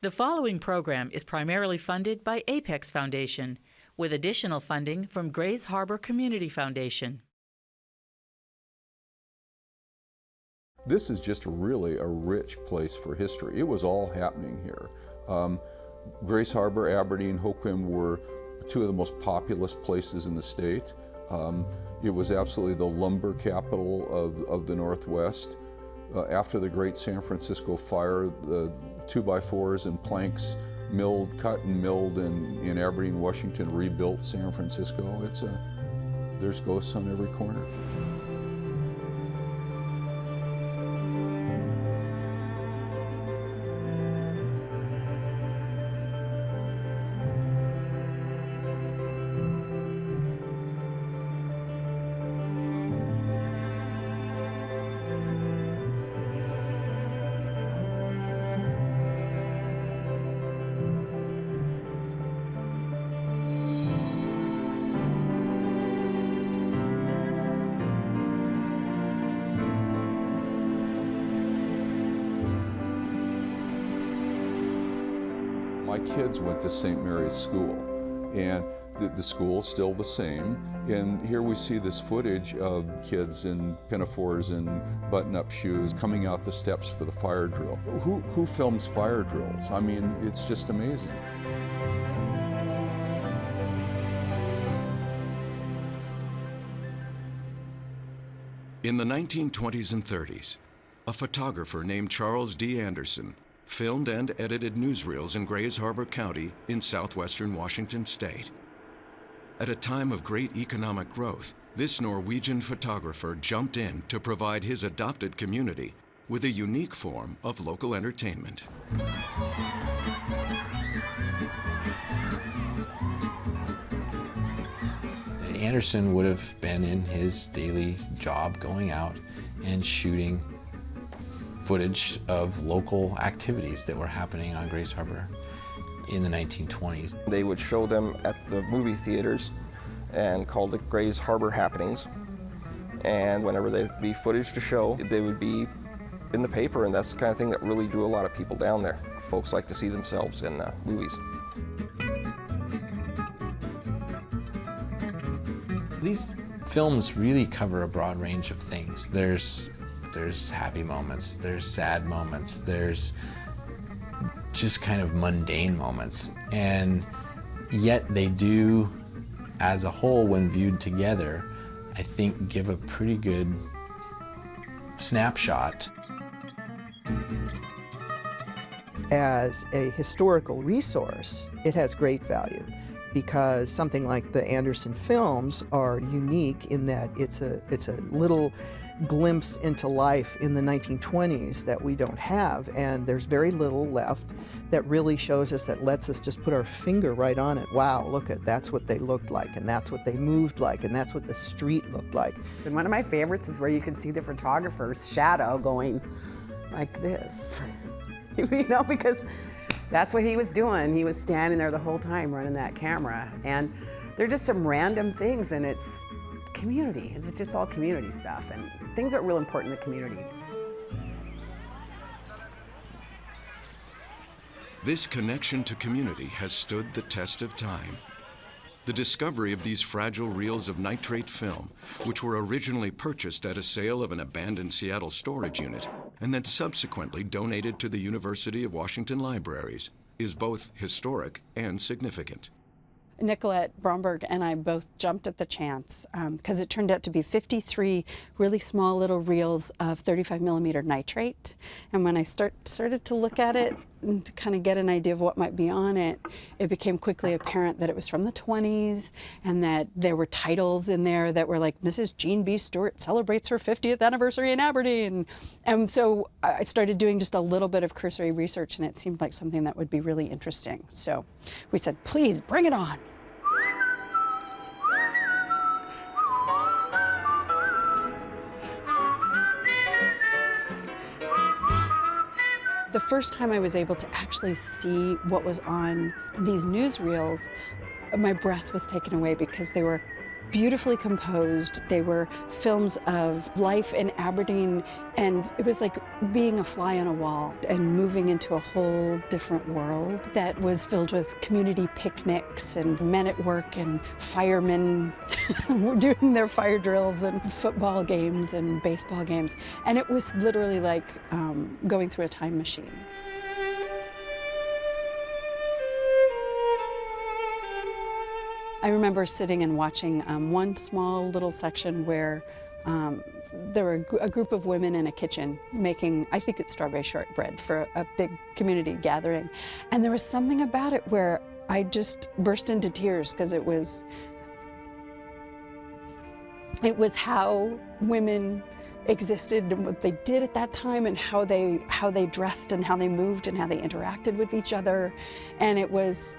The following program is primarily funded by Apex Foundation, with additional funding from Grays Harbor Community Foundation. This is just really a rich place for history. It was all happening here. Grays Harbor, Aberdeen, Hoquiam were two of the most populous places in the state. It was absolutely the lumber capital of the Northwest. After the Great San Francisco Fire, the 2x4s and planks cut and milled in Aberdeen, Washington, rebuilt San Francisco. There's ghosts on every corner. My kids went to St. Mary's School, and the school's still the same. And here we see this footage of kids in pinafores and button-up shoes coming out the steps for the fire drill. Who films fire drills? I mean, it's just amazing. In the 1920s and 30s, a photographer named Charles D. Anderson filmed and edited newsreels in Grays Harbor County in southwestern Washington state. At a time of great economic growth, this Norwegian photographer jumped in to provide his adopted community with a unique form of local entertainment. Anderson would have been in his daily job going out and shooting footage of local activities that were happening on Grays Harbor in the 1920s. They would show them at the movie theaters and called it Grays Harbor Happenings. And whenever there'd be footage to show, they would be in the paper, and that's the kind of thing that really drew a lot of people down there. Folks like to see themselves in movies. These films really cover a broad range of things. There's happy moments, there's sad moments, there's just kind of mundane moments. And yet they do, as a whole, when viewed together, I think give a pretty good snapshot. As a historical resource, it has great value, because something like the Anderson films are unique in that it's a little glimpse into life in the 1920s that we don't have, and there's very little left that really shows us, that lets us just put our finger right on it. Wow, look at, that's what they looked like, and that's what they moved like, and that's what the street looked like. And one of my favorites is where you can see the photographer's shadow going like this, you know, because that's what he was doing. He was standing there the whole time running that camera, and they're just some random things, and it's community. It's just all community stuff and things that are real important in the community. This connection to community has stood the test of time. The discovery of these fragile reels of nitrate film, which were originally purchased at a sale of an abandoned Seattle storage unit and then subsequently donated to the University of Washington libraries, is both historic and significant. Nicolette Bromberg and I both jumped at the chance because it turned out to be 53 really small little reels of 35mm nitrate. And when I started to look at it and to kind of get an idea of what might be on it, it became quickly apparent that it was from the 20s and that there were titles in there that were like, Mrs. Jean B. Stewart celebrates her 50th anniversary in Aberdeen. And so I started doing just a little bit of cursory research, and it seemed like something that would be really interesting. So we said, please bring it on. The first time I was able to actually see what was on these newsreels, my breath was taken away because they were beautifully composed. They were films of life in Aberdeen, and it was like being a fly on a wall and moving into a whole different world that was filled with community picnics and men at work and firemen doing their fire drills and football games and baseball games. And it was literally like going through a time machine. I remember sitting and watching one small little section where there were a group of women in a kitchen making, I think it's strawberry shortbread for a big community gathering. And there was something about it where I just burst into tears because it was how women existed and what they did at that time and how they dressed and how they moved and how they interacted with each other. And it was,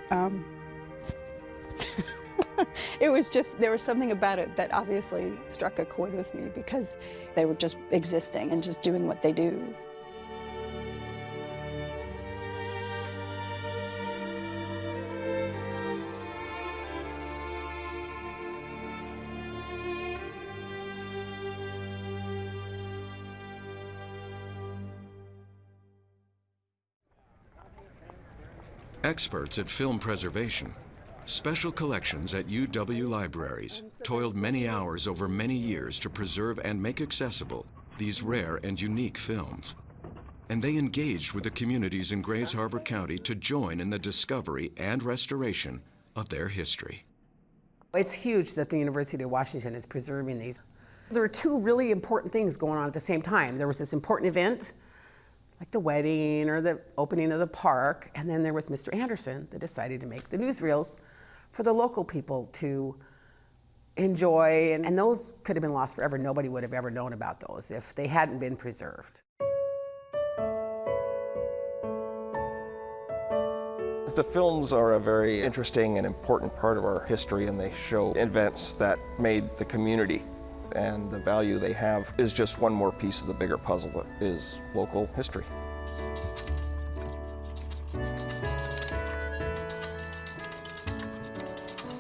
it was just, there was something about it that obviously struck a chord with me because they were just existing and just doing what they do. Experts at film preservation, special collections at UW libraries toiled many hours over many years to preserve and make accessible these rare and unique films. And they engaged with the communities in Grays Harbor County to join in the discovery and restoration of their history. It's huge that the University of Washington is preserving these. There were two really important things going on at the same time. There was this important event, like the wedding or the opening of the park, and then there was Mr. Anderson that decided to make the newsreels for the local people to enjoy, and those could have been lost forever. Nobody would have ever known about those if they hadn't been preserved. The films are a very interesting and important part of our history, and they show events that made the community, and the value they have is just one more piece of the bigger puzzle that is local history.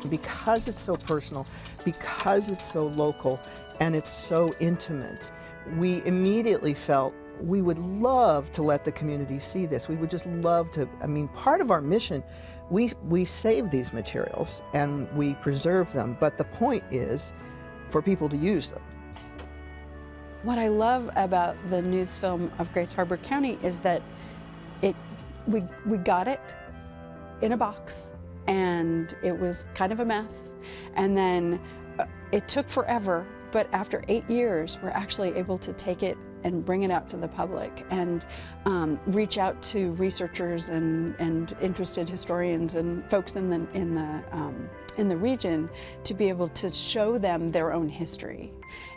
Because it's so personal, because it's so local, and it's so intimate, we immediately felt we would love to let the community see this. We would just love to, I mean, part of our mission, we save these materials and we preserve them, but the point is for people to use them. What I love about the news film of Grays Harbor County is that we got it in a box, and it was kind of a mess. And then it took forever, but after 8 years, we're actually able to take it and bring it out to the public and reach out to researchers and interested historians and folks in the region to be able to show them their own history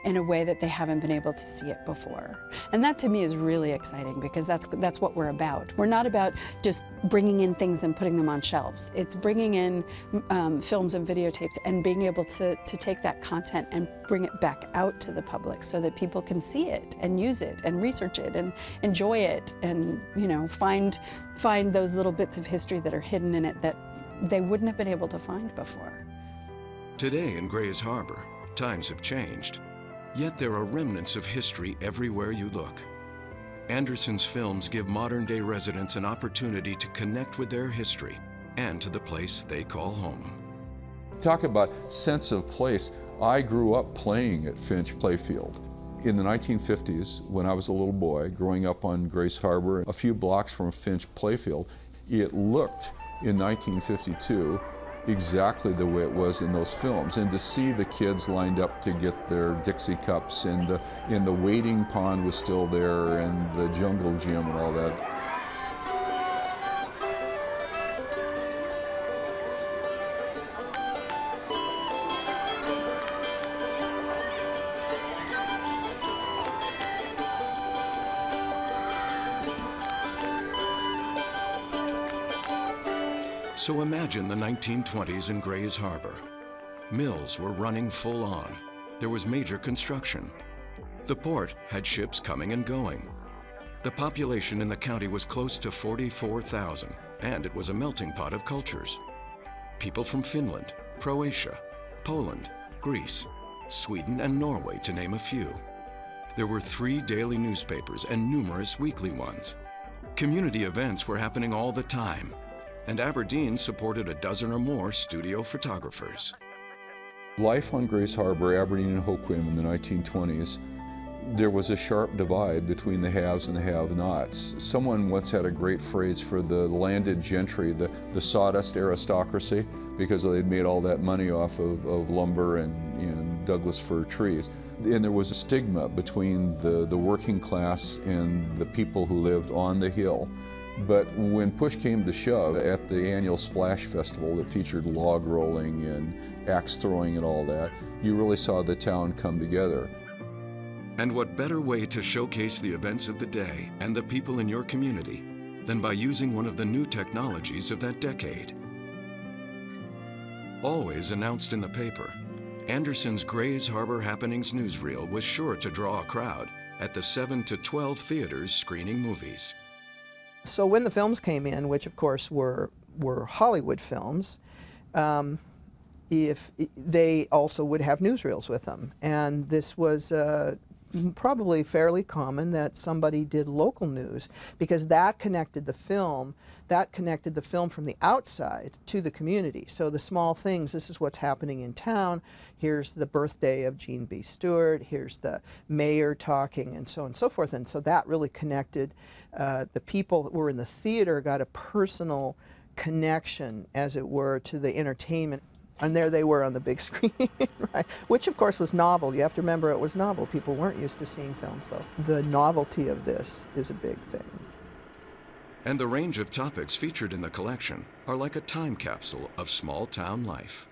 in a way that they haven't been able to see it before. And that to me is really exciting because that's what we're about. We're not about just bringing in things and putting them on shelves. It's bringing in films and videotapes and being able to take that content and bring it back out to the public so that people can see it and use it and research it and enjoy it and, you know, find those little bits of history that are hidden in it that they wouldn't have been able to find before. Today in Grays Harbor, times have changed, yet there are remnants of history everywhere you look. Anderson's films give modern-day residents an opportunity to connect with their history and to the place they call home. Talk about sense of place. I grew up playing at Finch Playfield. In the 1950s, when I was a little boy, growing up on Grays Harbor, a few blocks from Finch Playfield, it looked in 1952 exactly the way it was in those films. And to see the kids lined up to get their Dixie cups, and the wading pond was still there, and the jungle gym and all that. So imagine the 1920s in Grays Harbor. Mills were running full on. There was major construction. The port had ships coming and going. The population in the county was close to 44,000, and it was a melting pot of cultures. People from Finland, Croatia, Poland, Greece, Sweden, and Norway, to name a few. There were 3 daily newspapers and numerous weekly ones. Community events were happening all the time, and Aberdeen supported a dozen or more studio photographers. Life on Grace Harbor, Aberdeen and Hoquiam in the 1920s, there was a sharp divide between the haves and the have-nots. Someone once had a great phrase for the landed gentry, the sawdust aristocracy, because they'd made all that money off of lumber and Douglas fir trees. And there was a stigma between the working class and the people who lived on the hill. But when push came to shove at the annual Splash Festival that featured log rolling and axe throwing and all that, you really saw the town come together. And what better way to showcase the events of the day and the people in your community than by using one of the new technologies of that decade? Always announced in the paper, Anderson's Grays Harbor Happenings newsreel was sure to draw a crowd at the 7 to 12 theaters screening movies. So when the films came in, which of course were Hollywood films, if they also would have newsreels with them, and this was probably fairly common that somebody did local news, because that connected the film from the outside to the community. So the small things, this is what's happening in town, here's the birthday of Gene B. Stewart, here's the mayor talking, and so on and so forth. And so that really connected. The people that were in the theater got a personal connection, as it were, to the entertainment. And there they were on the big screen, right? Which of course was novel. You have to remember it was novel. People weren't used to seeing film, so the novelty of this is a big thing. And the range of topics featured in the collection are like a time capsule of small town life.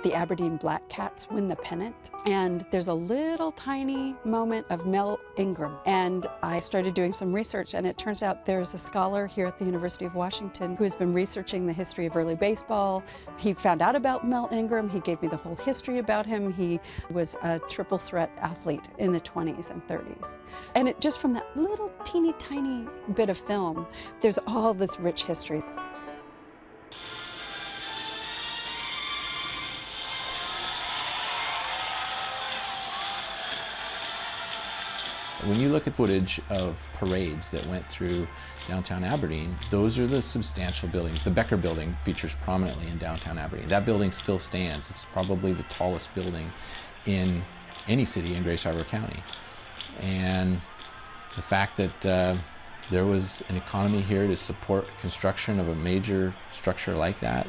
The Aberdeen Black Cats win the pennant, and there's a little tiny moment of Mel Ingram. And I started doing some research, and it turns out there's a scholar here at the University of Washington who has been researching the history of early baseball. He found out about Mel Ingram. He gave me the whole history about him. He was a triple threat athlete in the 20s and 30s. And it just from that little teeny tiny bit of film, there's all this rich history. When you look at footage of parades that went through downtown Aberdeen, those are the substantial buildings. The Becker Building features prominently in downtown Aberdeen. That building still stands. It's probably the tallest building in any city in Grace Harbor County. And the fact that there was an economy here to support construction of a major structure like that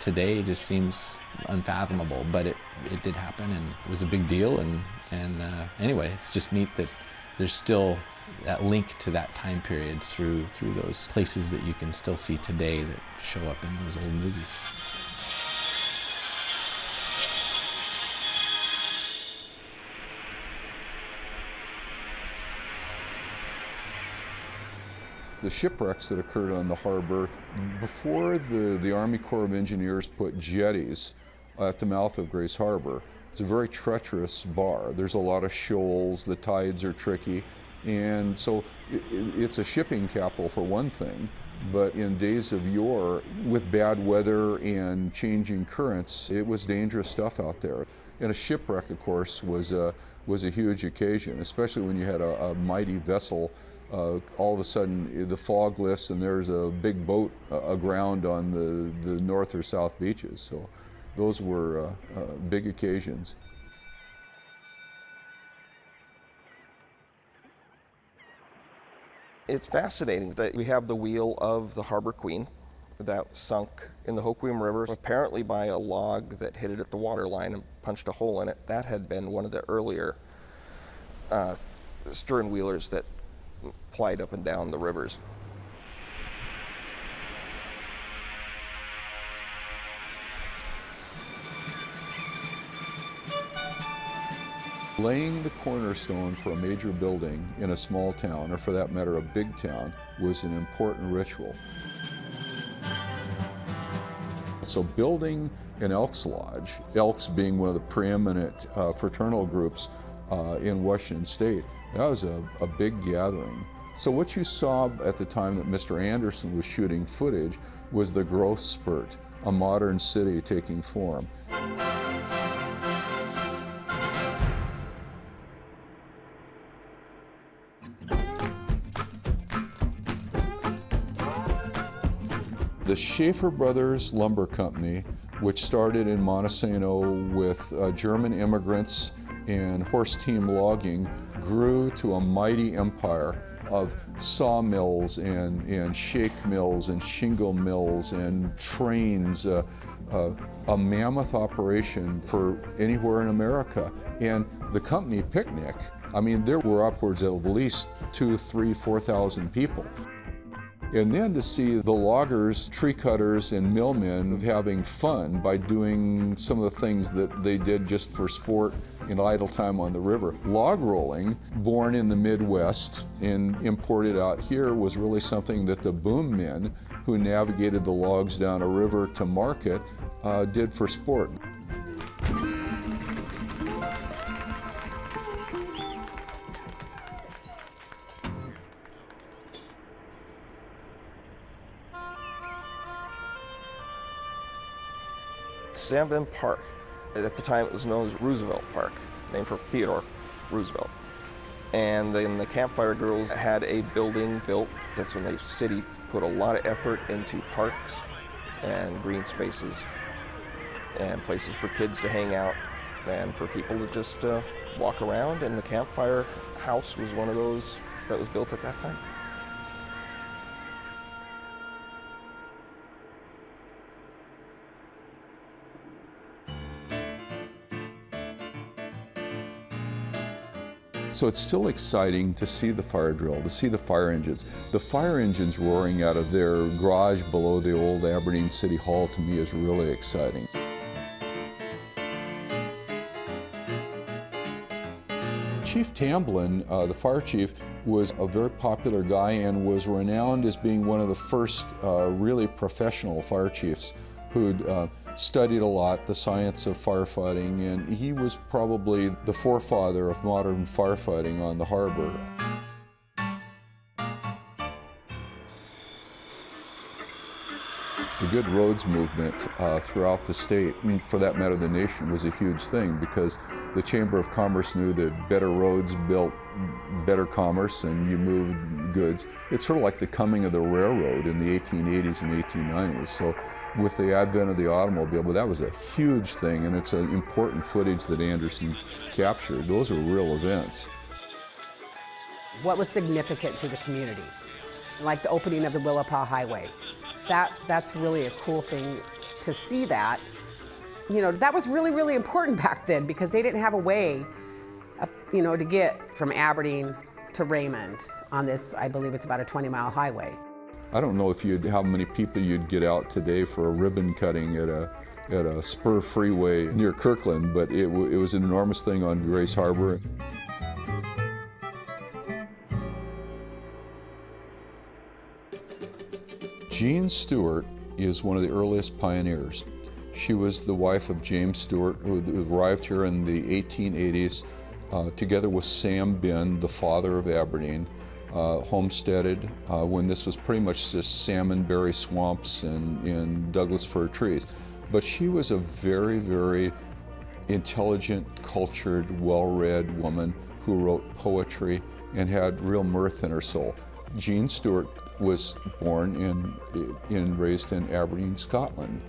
today just seems unfathomable, but it did happen, and it was a big deal. And anyway, it's just neat that there's still that link to that time period through those places that you can still see today that show up in those old movies. The shipwrecks that occurred on the harbor, before the Army Corps of Engineers put jetties at the mouth of Grace Harbor, it's a very treacherous bar. There's a lot of shoals, the tides are tricky, and so it's a shipping capital for one thing, but in days of yore, with bad weather and changing currents, it was dangerous stuff out there. And a shipwreck, of course, was a huge occasion, especially when you had a mighty vessel. All of a sudden the fog lifts and there's a big boat aground on the north or south beaches. So those were big occasions. It's fascinating that we have the wheel of the Harbor Queen that sunk in the Hoquiam River, apparently by a log that hit it at the water line and punched a hole in it. That had been one of the earlier stern wheelers that plied up and down the rivers. Laying the cornerstone for a major building in a small town, or for that matter a big town, was an important ritual. So building an Elks Lodge, Elks being one of the preeminent fraternal groups in Washington State, that was a big gathering. So what you saw at the time that Mr. Anderson was shooting footage was the growth spurt, a modern city taking form. The Schaefer Brothers Lumber Company, which started in Montesano with German immigrants and horse team logging, grew to a mighty empire of sawmills and shake mills and shingle mills and trains, a mammoth operation for anywhere in America. And the company PICNIC, I mean, there were upwards of at least 2,000, 3,000, 4,000 people. And then to see the loggers, tree cutters, and millmen having fun by doing some of the things that they did just for sport in idle time on the river. Log rolling, born in the Midwest and imported out here, was really something that the boom men who navigated the logs down a river to market did for sport. Sandbin Park, at the time it was known as Roosevelt Park, named for Theodore Roosevelt. And then the Camplire Girls had a building built. That's when the city put a lot of effort into parks and green spaces and places for kids to hang out and for people to just walk around. And the Campfire House was one of those that was built at that time. So it's still exciting to see the fire drill, to see the fire engines. The fire engines roaring out of their garage below the old Aberdeen City Hall, to me, is really exciting. Chief Tamblin, the fire chief, was a very popular guy and was renowned as being one of the first really professional fire chiefs who'd studied a lot the science of firefighting, and he was probably the forefather of modern firefighting on the harbor. The good roads movement throughout the state, and for that matter the nation, was a huge thing, because the Chamber of Commerce knew that better roads built better commerce and you moved goods. It's sort of like the coming of the railroad in the 1880s and 1890s. So with the advent of the automobile, but that was a huge thing, and it's an important footage that Anderson captured. Those are real events. What was significant to the community? Like the opening of the Willapa Highway. That's really a cool thing to see that. You know, that was really, really important back then, because they didn't have a way, you know, to get from Aberdeen to Raymond on this, I believe it's about a 20-mile highway. I don't know how many people you'd get out today for a ribbon cutting at a spur freeway near Kirkland, but it was an enormous thing on Grace Harbor. Jean Stewart is one of the earliest pioneers. She was the wife of James Stewart, who arrived here in the 1880s, together with Sam Bin, the father of Aberdeen, homesteaded when this was pretty much just salmonberry swamps and Douglas fir trees. But she was a very, very intelligent, cultured, well-read woman who wrote poetry and had real mirth in her soul. Jean Stewart was born and raised in Aberdeen, Scotland.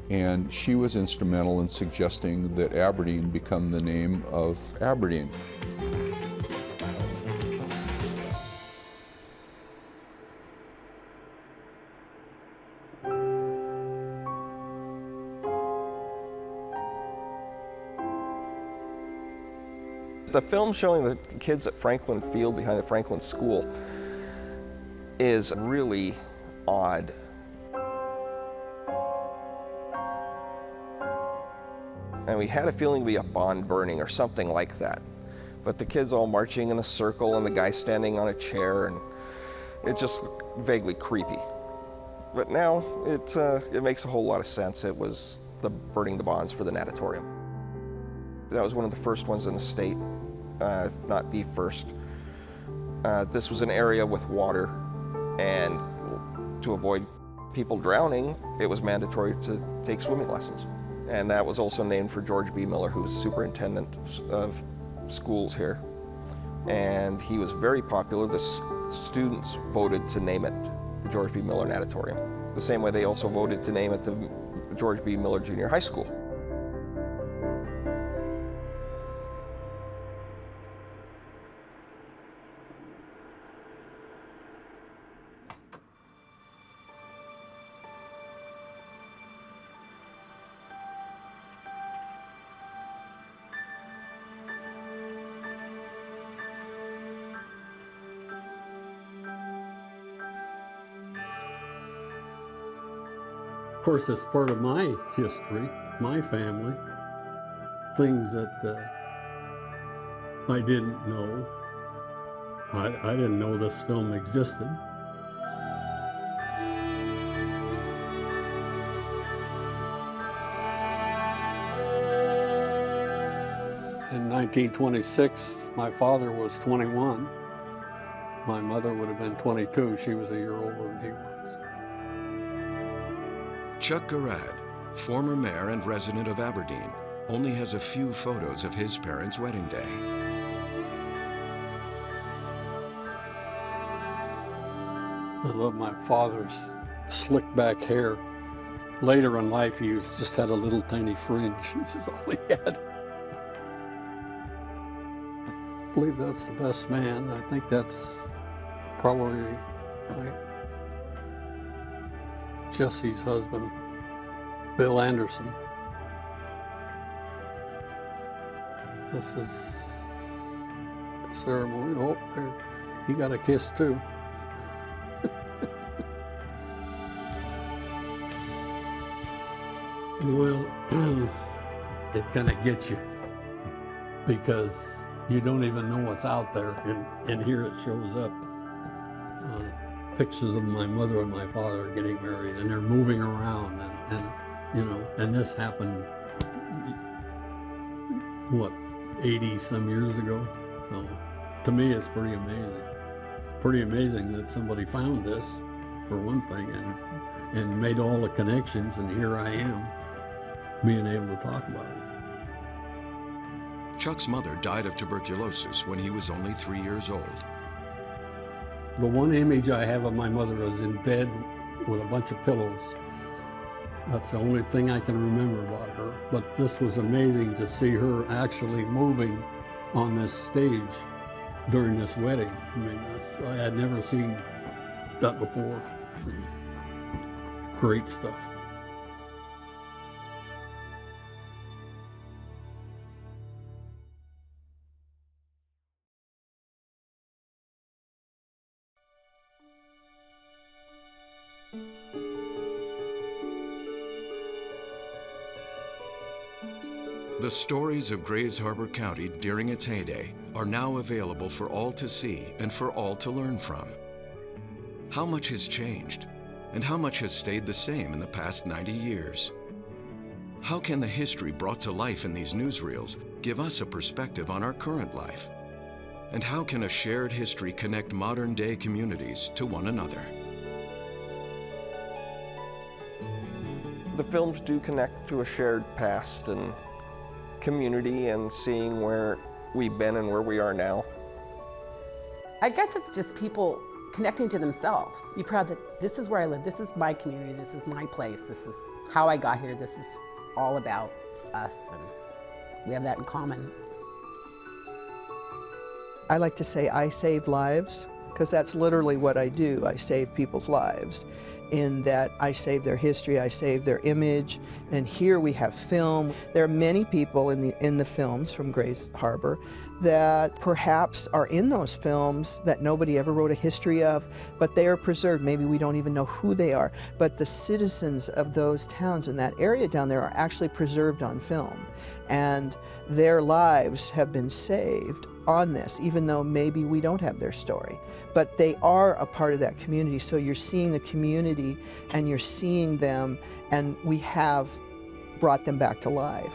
And she was instrumental in suggesting that Aberdeen become the name of Aberdeen. The film showing the kids at Franklin Field behind the Franklin School is really odd. And we had a feeling it'd be a bond burning or something like that. But the kids all marching in a circle and the guy standing on a chair, and it just looked vaguely creepy. But now it makes a whole lot of sense. It was the burning the bonds for the natatorium. That was one of the first ones in the state, if not the first. This was an area with water, and to avoid people drowning, it was mandatory to take swimming lessons. And that was also named for George B. Miller, who was superintendent of schools here. And he was very popular. The students voted to name it the George B. Miller Natatorium. The same way they also voted to name it the George B. Miller Junior High School. Of course, it's part of my history, my family, things that I didn't know. I didn't know this film existed. In 1926, my father was 21. My mother would have been 22. She was a year older than he was. Chuck Garrad, former mayor and resident of Aberdeen, only has a few photos of his parents' wedding day. I love my father's slick back hair. Later in life, he just had a little tiny fringe. This is all he had. I believe that's the best man. I think that's probably Jesse's husband, Bill Anderson. This is a ceremony. Oh, there, he got a kiss too. Well, it kind of gets you because you don't even know what's out there, and here it shows up. Pictures of my mother and my father getting married, and they're moving around, and you know, and this happened, what, 80 some years ago? So to me, it's pretty amazing. Pretty amazing that somebody found this, for one thing, and made all the connections, and here I am, being able to talk about it. Chuck's mother died of tuberculosis when he was only 3 years old. The one image I have of my mother is in bed with a bunch of pillows. That's the only thing I can remember about her. But this was amazing to see her actually moving on this stage during this wedding. I mean, I had never seen that before. Great stuff. The stories of Grays Harbor County during its heyday are now available for all to see and for all to learn from. How much has changed, and how much has stayed the same in the past 90 years? How can the history brought to life in these newsreels give us a perspective on our current life? And how can a shared history connect modern-day communities to one another? The films do connect to a shared past and community, and seeing where we've been and where we are now. I guess it's just people connecting to themselves. Be proud that this is where I live, this is my community, this is my place, this is how I got here, this is all about us, and we have that in common. I like to say I save lives, because that's literally what I do. I save people's lives. in that I save their history, I save their image, and here we have film. There are many people in the films from Grays Harbor that perhaps are in those films that nobody ever wrote a history of, but they are preserved. Maybe we don't even know who they are, but the citizens of those towns in that area down there are actually preserved on film, and their lives have been saved on this, even though maybe we don't have their story. But they are a part of that community, so you're seeing the community and you're seeing them, and we have brought them back to life.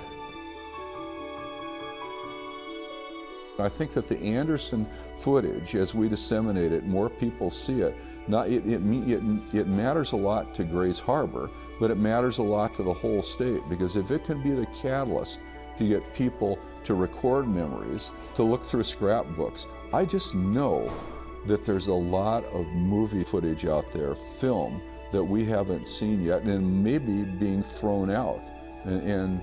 I think that the Anderson footage, as we disseminate it, more people see it. It matters a lot to Grays Harbor, but it matters a lot to the whole state, because if it can be the catalyst to get people to record memories, to look through scrapbooks, I just know that there's a lot of movie footage out there, film, that we haven't seen yet, and maybe being thrown out. And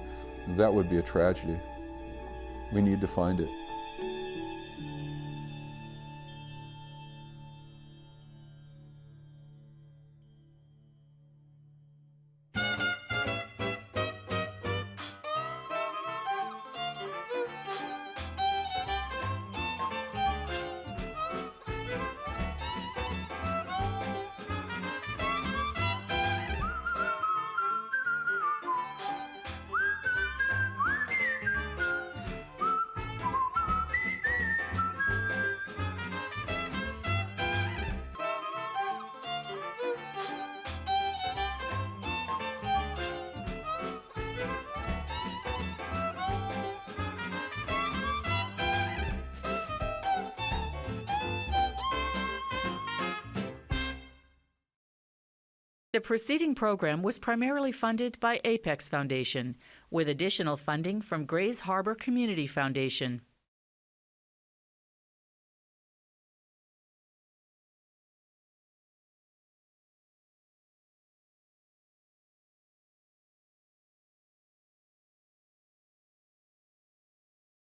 that would be a tragedy. We need to find it. The preceding program was primarily funded by Apex Foundation, with additional funding from Grays Harbor Community Foundation.